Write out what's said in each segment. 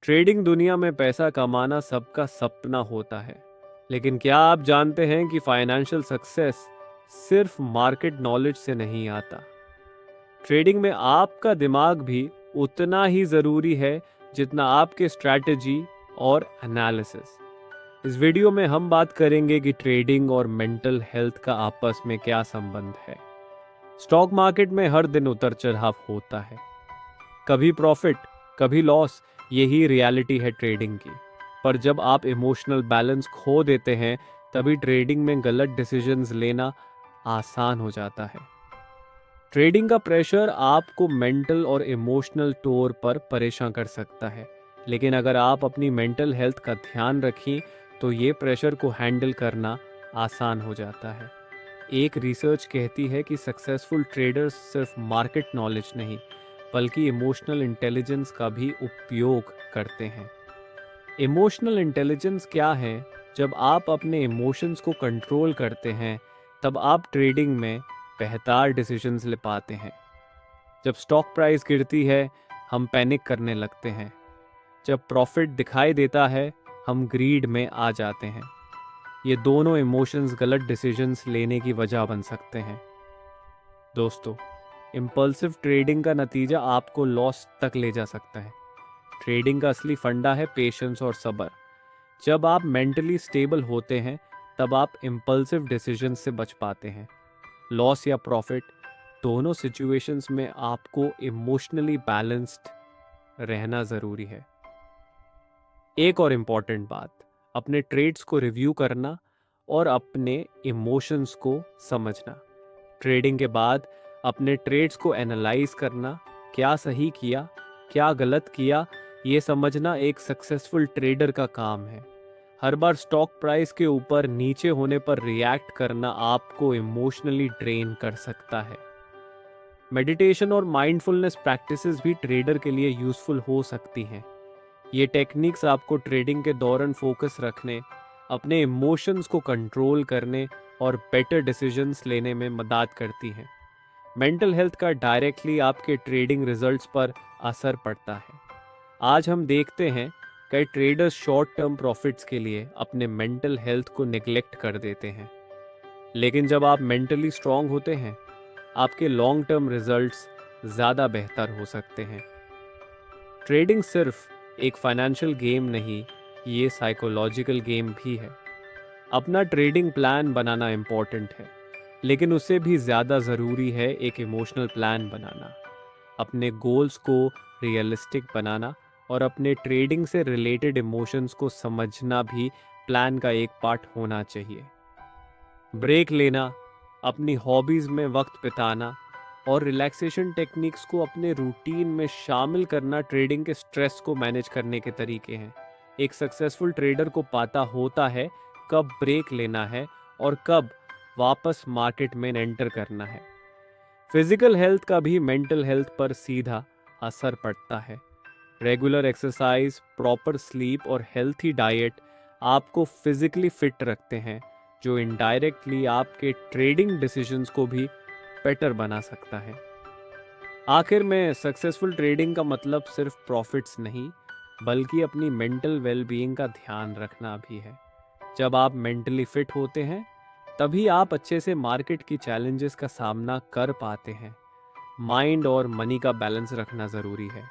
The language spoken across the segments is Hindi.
ट्रेडिंग दुनिया में पैसा कमाना सबका सपना होता है, लेकिन क्या आप जानते हैं कि फाइनेंशियल सक्सेस सिर्फ मार्केट नॉलेज से नहीं आता। ट्रेडिंग में आपका दिमाग भी उतना ही ज़रूरी है जितना आपके स्ट्रैटेजी और एनालिसिस। इस वीडियो में हम बात करेंगे कि ट्रेडिंग और मेंटल हेल्थ का आपस में क्या संबंध है। स्टॉक मार्केट में हर दिन उतर चढ़ाव होता है, कभी प्रॉफिट कभी लॉस, यही रियलिटी है ट्रेडिंग की। पर जब आप इमोशनल बैलेंस खो देते हैं तभी ट्रेडिंग में गलत डिसीजंस लेना आसान हो जाता है। ट्रेडिंग का प्रेशर आपको मेंटल और इमोशनल तौर पर परेशान कर सकता है, लेकिन अगर आप अपनी मेंटल हेल्थ का ध्यान रखें तो ये प्रेशर को हैंडल करना आसान हो जाता है। एक रिसर्च कहती है कि सक्सेसफुल ट्रेडर्स सिर्फ मार्केट नॉलेज नहीं बल्कि इमोशनल इंटेलिजेंस का भी उपयोग करते हैं। इमोशनल इंटेलिजेंस क्या है? जब आप अपने इमोशंस को कंट्रोल करते हैं तब आप ट्रेडिंग में बेहतर डिसीजंस ले पाते हैं। जब स्टॉक प्राइस गिरती है हम पैनिक करने लगते हैं, जब प्रॉफिट दिखाई देता है हम ग्रीड में आ जाते हैं। ये दोनों इमोशंस गलत डिसीजंस लेने की वजह बन सकते हैं। दोस्तों, इम्पल्सिव ट्रेडिंग का नतीजा आपको लॉस तक ले जा सकता है। ट्रेडिंग का असली फंडा है पेशेंस और सब्र। जब आप मेंटली स्टेबल होते हैं तब आप इम्पल्सिव डिसीजन से बच पाते हैं। लॉस या प्रॉफिट, दोनों सिचुएशंस में आपको इमोशनली बैलेंस्ड रहना ज़रूरी है। एक और इम्पॉर्टेंट बात, अपने ट्रेड्स को रिव्यू करना और अपने इमोशंस को समझना। ट्रेडिंग के बाद अपने ट्रेड्स को एनालाइज करना, क्या सही किया क्या गलत किया, ये समझना एक सक्सेसफुल ट्रेडर का काम है। हर बार स्टॉक प्राइस के ऊपर नीचे होने पर रिएक्ट करना आपको इमोशनली ड्रेन कर सकता है। मेडिटेशन और माइंडफुलनेस प्रैक्टिसेस भी ट्रेडर के लिए यूज़फुल हो सकती हैं। ये टेक्निक्स आपको ट्रेडिंग के दौरान फोकस रखने, अपने इमोशंस को कंट्रोल करने और बेटर डिसीजंस लेने में मदद करती हैं। मेंटल हेल्थ का डायरेक्टली आपके ट्रेडिंग रिजल्ट्स पर असर पड़ता है। आज हम देखते हैं कई ट्रेडर्स शॉर्ट टर्म प्रॉफिट्स के लिए अपने मेंटल हेल्थ को नेग्लेक्ट कर देते हैं, लेकिन जब आप मेंटली स्ट्रांग होते हैं आपके लॉन्ग टर्म रिजल्ट्स ज़्यादा बेहतर हो सकते हैं। ट्रेडिंग सिर्फ एक फाइनेंशियल गेम नहीं, ये साइकोलॉजिकल गेम भी है। अपना ट्रेडिंग प्लान बनाना इम्पॉर्टेंट है, लेकिन उससे भी ज़्यादा ज़रूरी है एक इमोशनल प्लान बनाना। अपने गोल्स को रियलिस्टिक बनाना और अपने ट्रेडिंग से रिलेटेड इमोशंस को समझना भी प्लान का एक पार्ट होना चाहिए। ब्रेक लेना, अपनी हॉबीज़ में वक्त बिताना और रिलैक्सेशन टेक्निक्स को अपने रूटीन में शामिल करना ट्रेडिंग के स्ट्रेस को मैनेज करने के तरीके हैं। एक सक्सेसफुल ट्रेडर को पता होता है कब ब्रेक लेना है और कब वापस मार्केट में एंटर करना है। फिजिकल हेल्थ का भी मेंटल हेल्थ पर सीधा असर पड़ता है। रेगुलर एक्सरसाइज, प्रॉपर स्लीप और हेल्थी डाइट आपको फिजिकली फिट रखते हैं, जो इनडायरेक्टली आपके ट्रेडिंग डिसीजंस को भी बेटर बना सकता है। आखिर में सक्सेसफुल ट्रेडिंग का मतलब सिर्फ प्रॉफिट्स नहीं बल्कि अपनी मेंटल वेलबीइंग का ध्यान रखना भी है। जब आप मेंटली फिट होते हैं तभी आप अच्छे से मार्केट की चैलेंजेस का सामना कर पाते हैं। माइंड और मनी का बैलेंस रखना ज़रूरी है।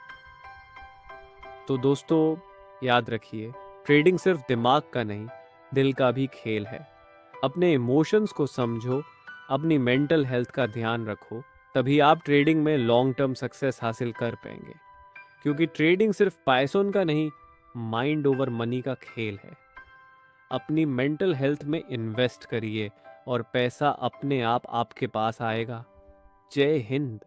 तो दोस्तों, याद रखिए, ट्रेडिंग सिर्फ दिमाग का नहीं दिल का भी खेल है। अपने इमोशंस को समझो, अपनी मेंटल हेल्थ का ध्यान रखो, तभी आप ट्रेडिंग में लॉन्ग टर्म सक्सेस हासिल कर पाएंगे। क्योंकि ट्रेडिंग सिर्फ पैसों का नहीं, माइंड ओवर मनी का खेल है। अपनी मेंटल हेल्थ में इन्वेस्ट करिए और पैसा अपने आप आपके पास आएगा। जय हिंद।